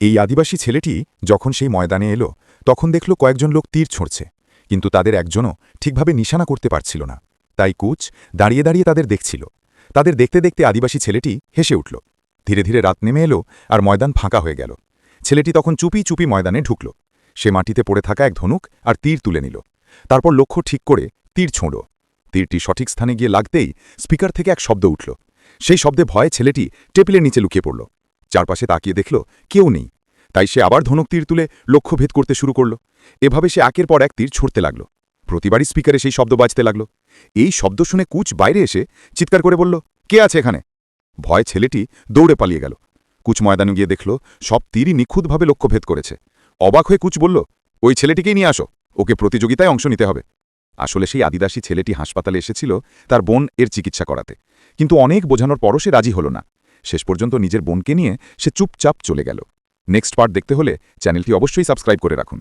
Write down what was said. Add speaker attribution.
Speaker 1: এই আদিবাসী ছেলেটি যখন সেই ময়দানে এলো তখন দেখল কয়েকজন লোক তীর ছুঁড়ছে, কিন্তু তাদের একজনও ঠিকভাবে নিশানা করতে পারছিল না। তাই কুচ দাঁড়িয়ে দাঁড়িয়ে তাদের দেখছিল। তাদের দেখতে দেখতে আদিবাসী ছেলেটি হেসে উঠল। ধীরে ধীরে রাত নেমে এলো আর ময়দান ফাঁকা হয়ে গেল। ছেলেটি তখন চুপি চুপি ময়দানে ঢুকল। সে মাটিতে পড়ে থাকা এক ধনুক আর তীর তুলে নিল। তারপর লক্ষ্য ঠিক করে তীর ছোঁড়ল। তীরটি সঠিক স্থানে গিয়ে লাগতেই স্পিকার থেকে এক শব্দ উঠল। সেই শব্দে ভয়ে ছেলেটি টেবিলের নিচে লুকিয়ে পড়ল। চারপাশে তাকিয়ে দেখল কেউ নেই। তাই সে আবার ধনুক তীর তুলে লক্ষ্যভেদ করতে শুরু করল। এভাবে সে একের পর এক তীর ছুঁড়তে লাগল। প্রতিবারই স্পিকারে সেই শব্দ বাজতে লাগল। এই শব্দ শুনে কুচ বাইরে এসে চিৎকার করে বলল, কে আছে এখানে? ভয় ছেলেটি দৌড়ে পালিয়ে গেল। কুচ ময়দানে গিয়ে দেখল সব তীরই নিখুঁতভাবে লক্ষ্যভেদ করেছে। অবাক হয়ে কুচ বলল, ওই ছেলেটিকেই নিয়ে আসো, ওকে প্রতিযোগিতায় অংশ নিতে হবে। আসলে সেই আদিবাসী ছেলেটি হাসপাতালে এসেছিল তার বোন এর চিকিৎসা করাতে, কিন্তু অনেক বোঝানোর পরও সে রাজি হল না। শেষ পর্যন্ত নিজের বোনকে নিয়ে সে চুপচাপ চলে গেল। নেক্সট পার্ট দেখতে হলে চ্যানেলটি অবশ্যই সাবস্ক্রাইব করে রাখুন।